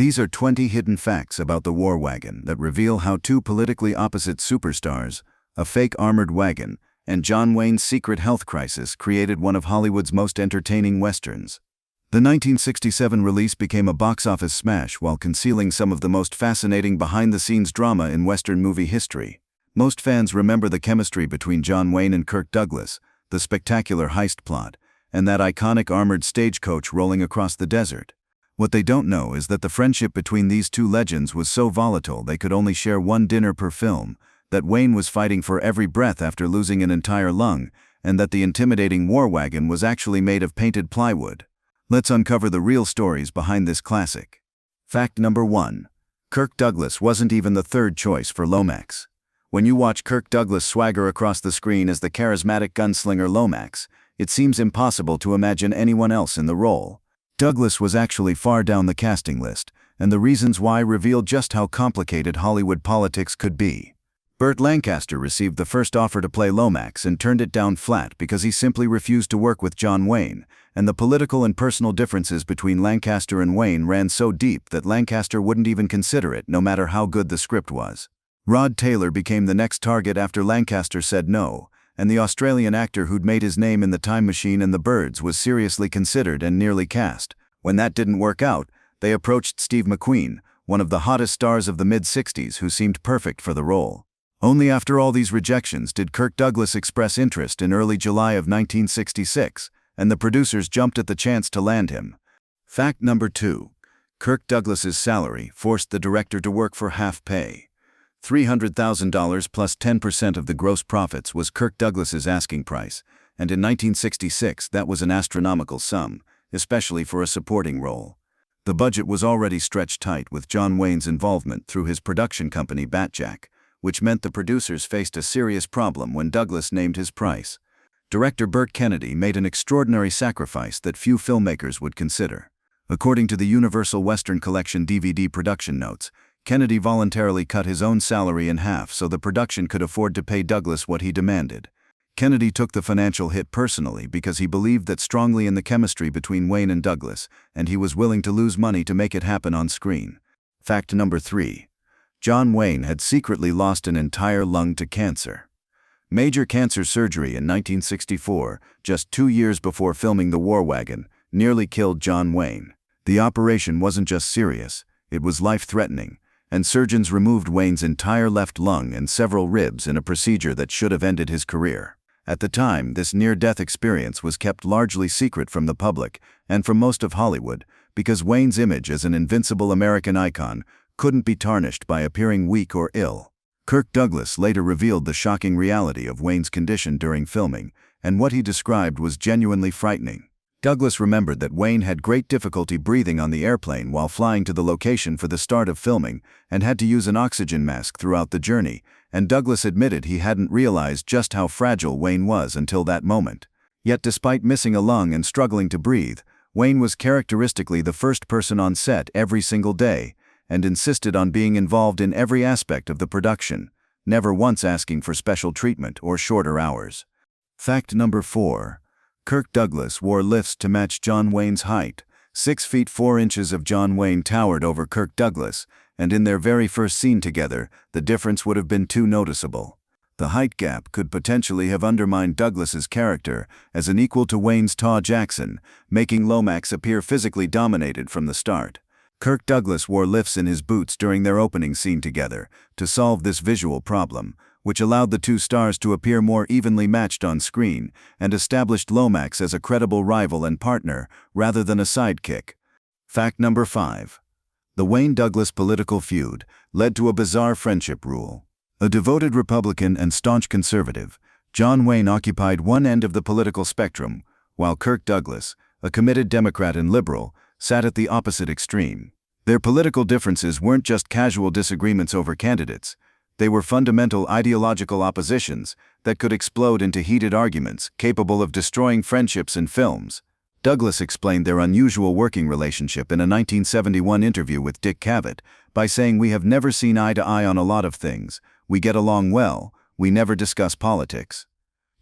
These are 20 hidden facts about the War Wagon that reveal how two politically opposite superstars, a fake armored wagon, and John Wayne's secret health crisis created one of Hollywood's most entertaining westerns. The 1967 release became a box office smash while concealing some of the most fascinating behind-the-scenes drama in Western movie history. Most fans remember the chemistry between John Wayne and Kirk Douglas, the spectacular heist plot, and that iconic armored stagecoach rolling across the desert. What they don't know is that the friendship between these two legends was so volatile they could only share one dinner per film, that Wayne was fighting for every breath after losing an entire lung, and that the intimidating War Wagon was actually made of painted plywood. Let's uncover the real stories behind this classic. Fact number 1. Kirk Douglas wasn't even the third choice for Lomax. When you watch Kirk Douglas swagger across the screen as the charismatic gunslinger Lomax, it seems impossible to imagine anyone else in the role. Douglas was actually far down the casting list, and the reasons why reveal just how complicated Hollywood politics could be. Burt Lancaster received the first offer to play Lomax and turned it down flat because he simply refused to work with John Wayne, and the political and personal differences between Lancaster and Wayne ran so deep that Lancaster wouldn't even consider it no matter how good the script was. Rod Taylor became the next target after Lancaster said no, and the Australian actor who'd made his name in The Time Machine and The Birds was seriously considered and nearly cast. When that didn't work out, they approached Steve McQueen, one of the hottest stars of the mid-60s who seemed perfect for the role. Only after all these rejections did Kirk Douglas express interest in early July of 1966, and the producers jumped at the chance to land him. Fact number 2. Kirk Douglas's salary forced the director to work for half pay. $300,000 plus 10% of the gross profits was Kirk Douglas's asking price, and in 1966 that was an astronomical sum, especially for a supporting role. The budget was already stretched tight with John Wayne's involvement through his production company Batjack, which meant the producers faced a serious problem when Douglas named his price. Director Burt Kennedy made an extraordinary sacrifice that few filmmakers would consider. According to the Universal Western Collection DVD production notes, Kennedy voluntarily cut his own salary in half so the production could afford to pay Douglas what he demanded. Kennedy took the financial hit personally because he believed that strongly in the chemistry between Wayne and Douglas, and he was willing to lose money to make it happen on screen. Fact number 3. John Wayne had secretly lost an entire lung to cancer. Major cancer surgery in 1964, just 2 years before filming The War Wagon, nearly killed John Wayne. The operation wasn't just serious, it was life-threatening, and surgeons removed Wayne's entire left lung and several ribs in a procedure that should have ended his career. At the time, this near-death experience was kept largely secret from the public and from most of Hollywood because Wayne's image as an invincible American icon couldn't be tarnished by appearing weak or ill. Kirk Douglas later revealed the shocking reality of Wayne's condition during filming, and what he described was genuinely frightening. Douglas remembered that Wayne had great difficulty breathing on the airplane while flying to the location for the start of filming and had to use an oxygen mask throughout the journey, and Douglas admitted he hadn't realized just how fragile Wayne was until that moment. Yet despite missing a lung and struggling to breathe, Wayne was characteristically the first person on set every single day and insisted on being involved in every aspect of the production, never once asking for special treatment or shorter hours. Fact number 4. Kirk Douglas wore lifts to match John Wayne's height. 6 feet 4 inches of John Wayne towered over Kirk Douglas, and in their very first scene together, the difference would have been too noticeable. The height gap could potentially have undermined Douglas's character as an equal to Wayne's tall Jackson, making Lomax appear physically dominated from the start. Kirk Douglas wore lifts in his boots during their opening scene together to solve this visual problem, which allowed the two stars to appear more evenly matched on screen and established Lomax as a credible rival and partner rather than a sidekick. Fact number 5. The Wayne-Douglas political feud led to a bizarre friendship rule. A devoted Republican and staunch conservative, John Wayne occupied one end of the political spectrum, while Kirk Douglas, a committed Democrat and liberal, sat at the opposite extreme. Their political differences weren't just casual disagreements over candidates. They were fundamental ideological oppositions that could explode into heated arguments capable of destroying friendships and films. Douglas explained their unusual working relationship in a 1971 interview with Dick Cavett by saying, "We have never seen eye to eye on a lot of things. We get along well, we never discuss politics."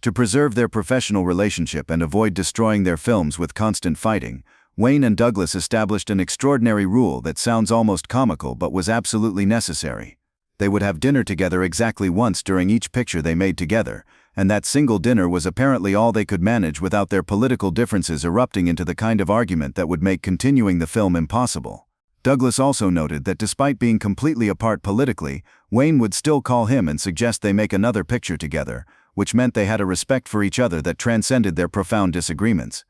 To preserve their professional relationship and avoid destroying their films with constant fighting, Wayne and Douglas established an extraordinary rule that sounds almost comical but was absolutely necessary. They would have dinner together exactly once during each picture they made together, and that single dinner was apparently all they could manage without their political differences erupting into the kind of argument that would make continuing the film impossible. Douglas also noted that despite being completely apart politically, Wayne would still call him and suggest they make another picture together, which meant they had a respect for each other that transcended their profound disagreements.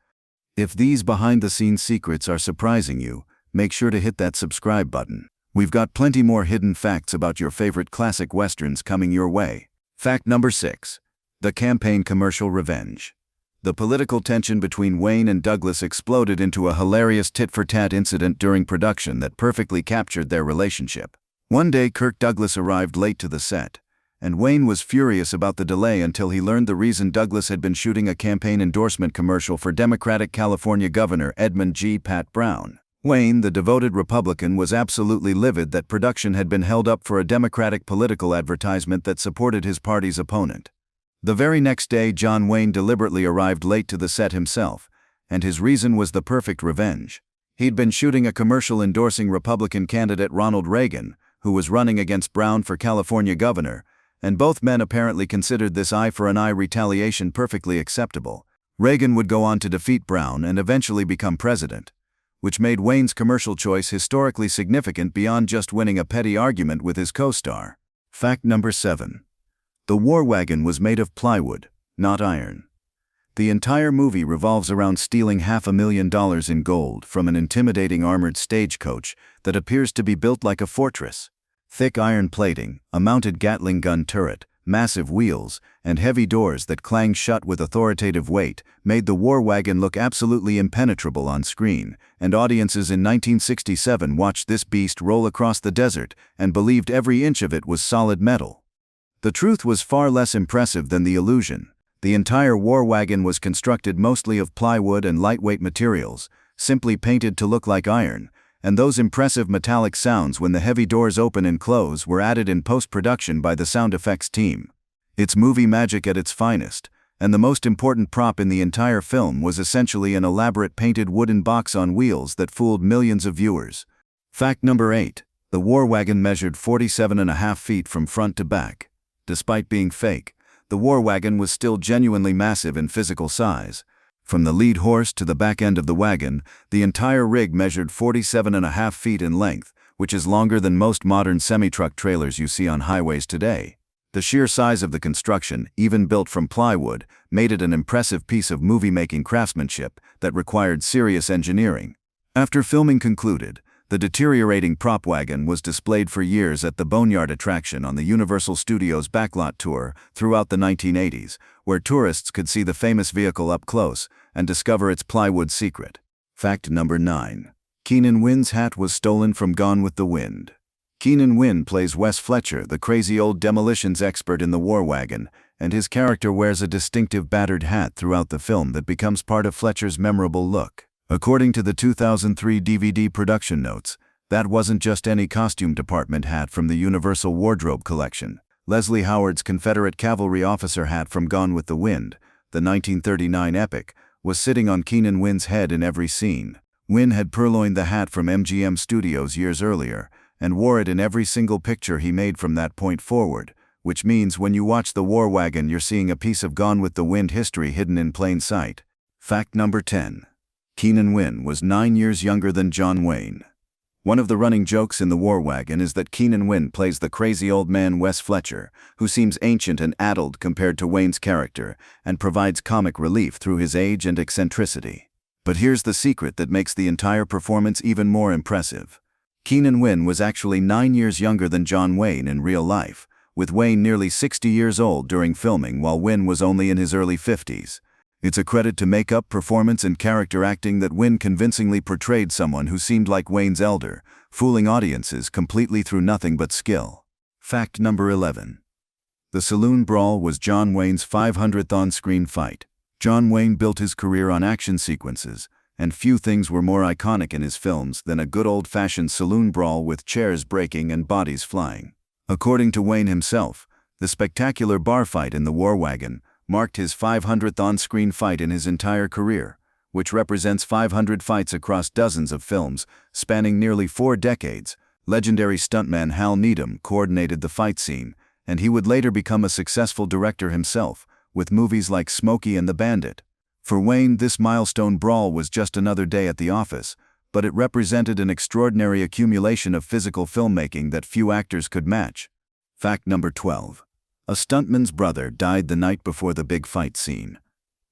If these behind-the-scenes secrets are surprising you, make sure to hit that subscribe button. We've got plenty more hidden facts about your favorite classic westerns coming your way. Fact number 6. The campaign commercial revenge. The political tension between Wayne and Douglas exploded into a hilarious tit-for-tat incident during production that perfectly captured their relationship. One day, Kirk Douglas arrived late to the set, and Wayne was furious about the delay until he learned the reason Douglas had been shooting a campaign endorsement commercial for Democratic California Governor Edmund G. Pat Brown. Wayne, the devoted Republican, was absolutely livid that production had been held up for a Democratic political advertisement that supported his party's opponent. The very next day, John Wayne deliberately arrived late to the set himself, and his reason was the perfect revenge. He'd been shooting a commercial endorsing Republican candidate Ronald Reagan, who was running against Brown for California governor, and both men apparently considered this eye-for-an-eye retaliation perfectly acceptable. Reagan would go on to defeat Brown and eventually become president, which made Wayne's commercial choice historically significant beyond just winning a petty argument with his co-star. Fact number 7. The War Wagon was made of plywood, not iron. The entire movie revolves around stealing $500,000 in gold from an intimidating armored stagecoach that appears to be built like a fortress. Thick iron plating, a mounted Gatling gun turret, massive wheels, and heavy doors that clang shut with authoritative weight made the War Wagon look absolutely impenetrable on screen, and audiences in 1967 watched this beast roll across the desert and believed every inch of it was solid metal. The truth was far less impressive than the illusion. The entire War Wagon was constructed mostly of plywood and lightweight materials, simply painted to look like iron, and those impressive metallic sounds when the heavy doors open and close were added in post-production by the sound effects team. It's movie magic at its finest, and the most important prop in the entire film was essentially an elaborate painted wooden box on wheels that fooled millions of viewers. Fact number 8. The War Wagon measured 47.5 feet from front to back. Despite being fake, the War Wagon was still genuinely massive in physical size. From the lead horse to the back end of the wagon, the entire rig measured 47.5 feet in length, which is longer than most modern semi-truck trailers you see on highways today. The sheer size of the construction, even built from plywood, made it an impressive piece of movie-making craftsmanship that required serious engineering. After filming concluded, the deteriorating prop wagon was displayed for years at the Boneyard attraction on the Universal Studios backlot tour throughout the 1980s, where tourists could see the famous vehicle up close and discover its plywood secret. Fact number 9. Keenan Wynn's hat was stolen from Gone with the Wind. Keenan Wynn plays Wes Fletcher, the crazy old demolitions expert in the War Wagon, and his character wears a distinctive battered hat throughout the film that becomes part of Fletcher's memorable look. According to the 2003 DVD production notes, that wasn't just any costume department hat from the Universal Wardrobe collection. Leslie Howard's Confederate cavalry officer hat from Gone with the Wind, the 1939 epic, was sitting on Keenan Wynn's head in every scene. Wynn had purloined the hat from MGM Studios years earlier, and wore it in every single picture he made from that point forward, which means when you watch the War Wagon you're seeing a piece of Gone with the Wind history hidden in plain sight. Fact number 10. Keenan Wynn was 9 years younger than John Wayne. One of the running jokes in the War Wagon is that Keenan Wynn plays the crazy old man Wes Fletcher, who seems ancient and addled compared to Wayne's character, and provides comic relief through his age and eccentricity. But here's the secret that makes the entire performance even more impressive. Keenan Wynn was actually 9 years younger than John Wayne in real life, with Wayne nearly 60 years old during filming while Wynn was only in his early 50s. It's a credit to makeup, performance, and character acting that Wynn convincingly portrayed someone who seemed like Wayne's elder, fooling audiences completely through nothing but skill. Fact number 11. The saloon brawl was John Wayne's 500th on-screen fight. John Wayne built his career on action sequences, and few things were more iconic in his films than a good old-fashioned saloon brawl with chairs breaking and bodies flying. According to Wayne himself, the spectacular bar fight in the War Wagon marked his 500th on-screen fight in his entire career, which represents 500 fights across dozens of films, spanning nearly 4 decades. Legendary stuntman Hal Needham coordinated the fight scene, and he would later become a successful director himself, with movies like Smokey and the Bandit. For Wayne, this milestone brawl was just another day at the office, but it represented an extraordinary accumulation of physical filmmaking that few actors could match. Fact number 12. A stuntman's brother died the night before the big fight scene.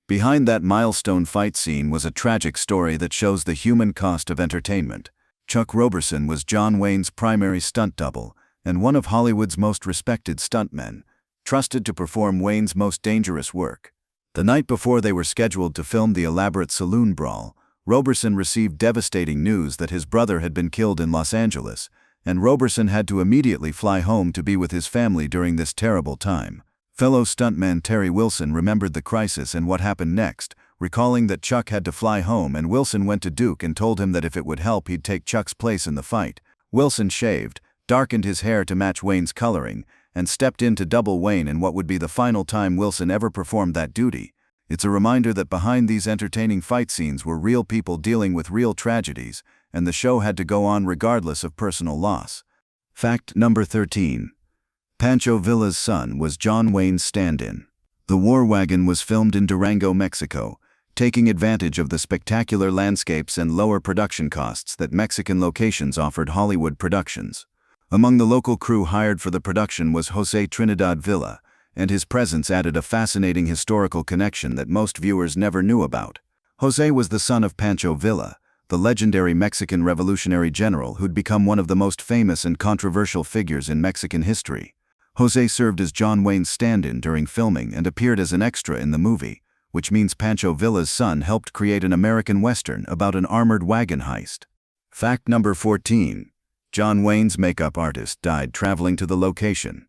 Behind that milestone fight scene was a tragic story that shows the human cost of entertainment. Chuck Roberson was John Wayne's primary stunt double, and one of Hollywood's most respected stuntmen, trusted to perform Wayne's most dangerous work. The night before they were scheduled to film the elaborate saloon brawl, Roberson received devastating news that his brother had been killed in Los Angeles, and Roberson had to immediately fly home to be with his family during this terrible time. Fellow stuntman Terry Wilson remembered the crisis and what happened next, recalling that Chuck had to fly home, and Wilson went to Duke and told him that if it would help, he'd take Chuck's place in the fight. Wilson shaved, darkened his hair to match Wayne's coloring, and stepped in to double Wayne in what would be the final time Wilson ever performed that duty. It's a reminder that behind these entertaining fight scenes were real people dealing with real tragedies, and the show had to go on regardless of personal loss. Fact number 13. Pancho Villa's son was John Wayne's stand-in. The War Wagon was filmed in Durango, Mexico, taking advantage of the spectacular landscapes and lower production costs that Mexican locations offered Hollywood productions. Among the local crew hired for the production was José Trinidad Villa, and his presence added a fascinating historical connection that most viewers never knew about. José was the son of Pancho Villa, the legendary Mexican revolutionary general who'd become one of the most famous and controversial figures in Mexican history. José served as John Wayne's stand-in during filming and appeared as an extra in the movie, which means Pancho Villa's son helped create an American Western about an armored wagon heist. Fact number 14. John Wayne's makeup artist died traveling to the location.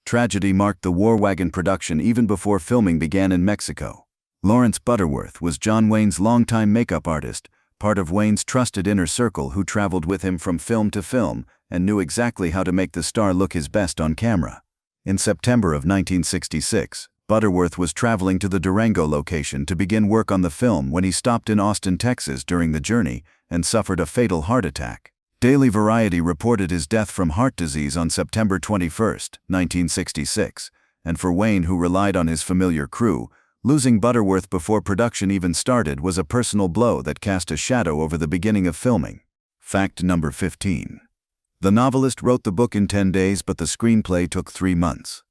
Tragedy marked the War Wagon production even before filming began in Mexico. Lawrence Butterworth was John Wayne's longtime makeup artist, part of Wayne's trusted inner circle who traveled with him from film to film and knew exactly how to make the star look his best on camera. In September of 1966, Butterworth was traveling to the Durango location to begin work on the film when he stopped in Austin, Texas during the journey and suffered a fatal heart attack. Daily Variety reported his death from heart disease on September 21, 1966, and for Wayne, who relied on his familiar crew, losing Butterworth before production even started was a personal blow that cast a shadow over the beginning of filming. Fact number 15. The novelist wrote the book in 10 days, but the screenplay took 3 months.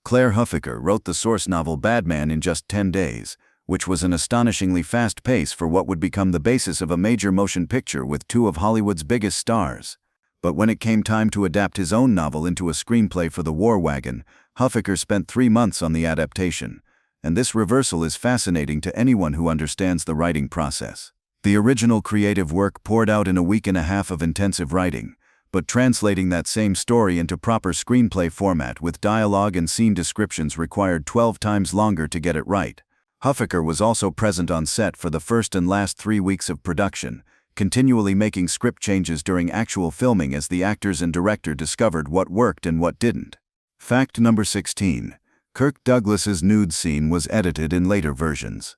Claire Huffaker wrote the source novel Badman in just 10 days, which was an astonishingly fast pace for what would become the basis of a major motion picture with 2 of Hollywood's biggest stars. But when it came time to adapt his own novel into a screenplay for The War Wagon, Huffaker spent 3 months on the adaptation, and this reversal is fascinating to anyone who understands the writing process. The original creative work poured out in a week and a half of intensive writing, but translating that same story into proper screenplay format with dialogue and scene descriptions required 12 times longer to get it right. Huffaker was also present on set for the first and last 3 weeks of production, continually making script changes during actual filming as the actors and director discovered what worked and what didn't. Fact number 16. Kirk Douglas's nude scene was edited in later versions.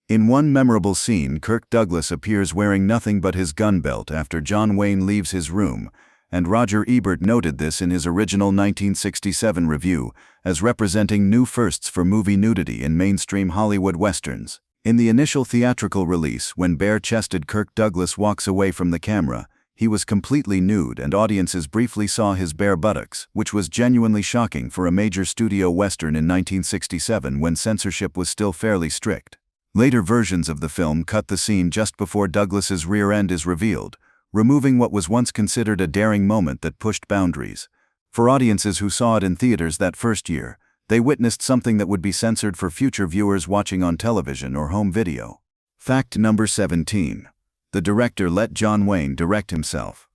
In one memorable scene, Kirk Douglas appears wearing nothing but his gun belt after John Wayne leaves his room, and Roger Ebert noted this in his original 1967 review as representing new firsts for movie nudity in mainstream Hollywood westerns. In the initial theatrical release, when bare-chested Kirk Douglas walks away from the camera, he was completely nude and audiences briefly saw his bare buttocks, which was genuinely shocking for a major studio western in 1967 when censorship was still fairly strict. Later versions of the film cut the scene just before Douglas's rear end is revealed, removing what was once considered a daring moment that pushed boundaries. For audiences who saw it in theaters that first year, they witnessed something that would be censored for future viewers watching on television or home video. Fact number 17. The director let John Wayne direct himself.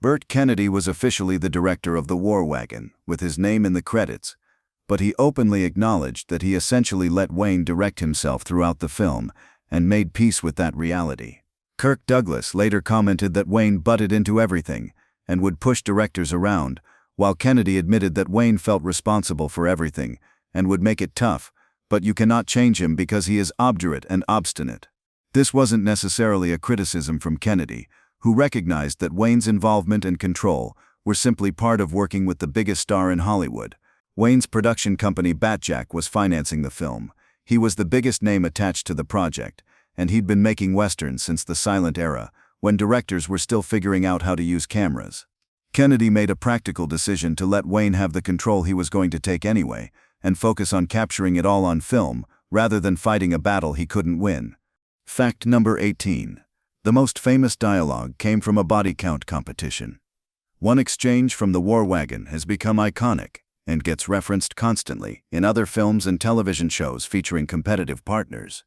Burt Kennedy was officially the director of The War Wagon, with his name in the credits, but he openly acknowledged that he essentially let Wayne direct himself throughout the film and made peace with that reality. Kirk Douglas later commented that Wayne butted into everything and would push directors around, while Kennedy admitted that Wayne felt responsible for everything and would make it tough, but you cannot change him because he is obdurate and obstinate. This wasn't necessarily a criticism from Kennedy, who recognized that Wayne's involvement and control were simply part of working with the biggest star in Hollywood. Wayne's production company Batjack was financing the film. He was the biggest name attached to the project, and he'd been making westerns since the silent era, when directors were still figuring out how to use cameras. Kennedy made a practical decision to let Wayne have the control he was going to take anyway, and focus on capturing it all on film, rather than fighting a battle he couldn't win. Fact number 18. The most famous dialogue came from a body count competition. One exchange from the War Wagon has become iconic and gets referenced constantly in other films and television shows featuring competitive partners.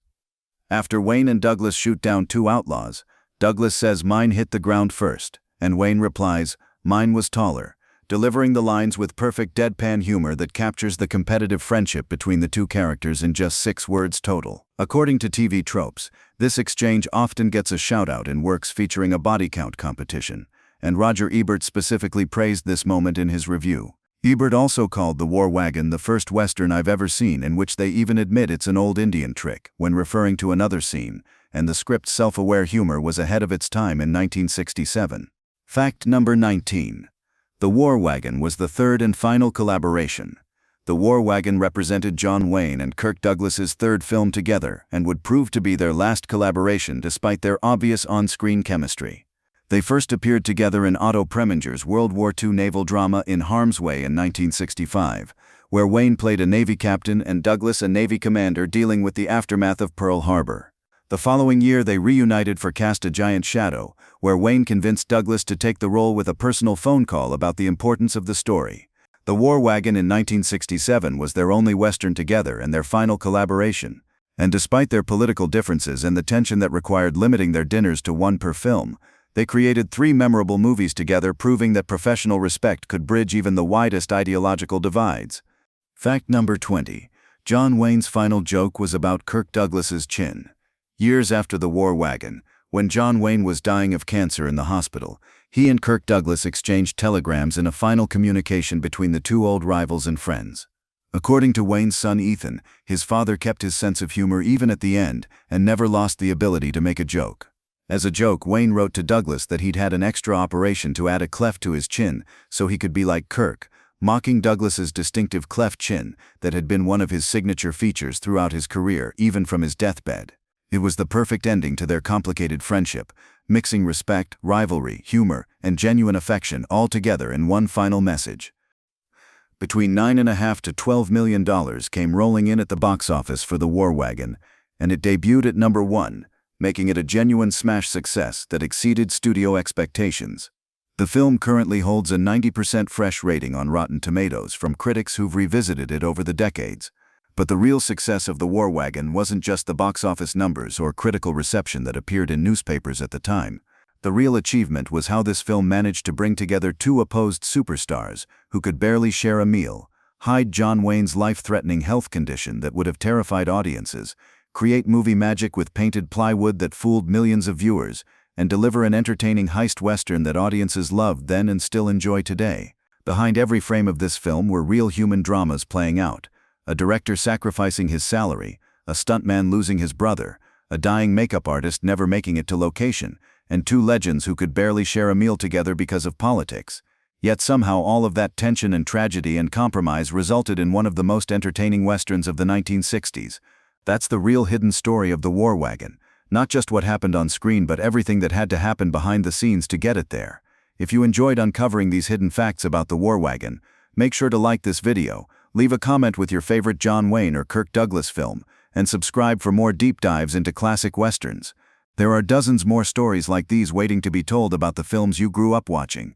After Wayne and Douglas shoot down two outlaws, Douglas says, "Mine hit the ground first," and Wayne replies, "Mine was taller," delivering the lines with perfect deadpan humor that captures the competitive friendship between the two characters in just 6 words total. According to TV tropes, this exchange often gets a shout-out in works featuring a body count competition, and Roger Ebert specifically praised this moment in his review. Ebert also called The War Wagon the first Western I've ever seen in which they even admit it's an old Indian trick when referring to another scene, and the script's self-aware humor was ahead of its time in 1967. Fact number 19. The War Wagon was the third and final collaboration. The War Wagon represented John Wayne and Kirk Douglas's third film together and would prove to be their last collaboration despite their obvious on-screen chemistry. They first appeared together in Otto Preminger's World War II naval drama In Harm's Way in 1965, where Wayne played a Navy captain and Douglas a Navy commander dealing with the aftermath of Pearl Harbor. The following year they reunited for Cast a Giant Shadow, where Wayne convinced Douglas to take the role with a personal phone call about the importance of the story. The War Wagon in 1967 was their only Western together and their final collaboration, and despite their political differences and the tension that required limiting their dinners to one per film, they created 3 memorable movies together, proving that professional respect could bridge even the widest ideological divides. Fact number 20. John Wayne's final joke was about Kirk Douglas's chin. Years after The War Wagon, when John Wayne was dying of cancer in the hospital, he and Kirk Douglas exchanged telegrams in a final communication between the two old rivals and friends. According to Wayne's son Ethan, his father kept his sense of humor even at the end and never lost the ability to make a joke. As a joke, Wayne wrote to Douglas that he'd had an extra operation to add a cleft to his chin so he could be like Kirk, mocking Douglas's distinctive cleft chin that had been one of his signature features throughout his career, even from his deathbed. It was the perfect ending to their complicated friendship, mixing respect, rivalry, humor, and genuine affection all together in one final message. Between $9.5 to $12 million came rolling in at the box office for The War Wagon, and it debuted at number 1, making it a genuine smash success that exceeded studio expectations. The film currently holds a 90% fresh rating on Rotten Tomatoes from critics who've revisited it over the decades. But the real success of The War Wagon wasn't just the box office numbers or critical reception that appeared in newspapers at the time. The real achievement was how this film managed to bring together two opposed superstars who could barely share a meal, hide John Wayne's life-threatening health condition that would have terrified audiences, create movie magic with painted plywood that fooled millions of viewers, and deliver an entertaining heist western that audiences loved then and still enjoy today. Behind every frame of this film were real human dramas playing out. A director sacrificing his salary, a stuntman losing his brother, a dying makeup artist never making it to location, and two legends who could barely share a meal together because of politics. Yet somehow all of that tension and tragedy and compromise resulted in one of the most entertaining westerns of the 1960s. That's the real hidden story of The War Wagon. Not just what happened on screen, but everything that had to happen behind the scenes to get it there. If you enjoyed uncovering these hidden facts about The War Wagon, make sure to like this video, leave a comment with your favorite John Wayne or Kirk Douglas film, and subscribe for more deep dives into classic westerns. There are dozens more stories like these waiting to be told about the films you grew up watching.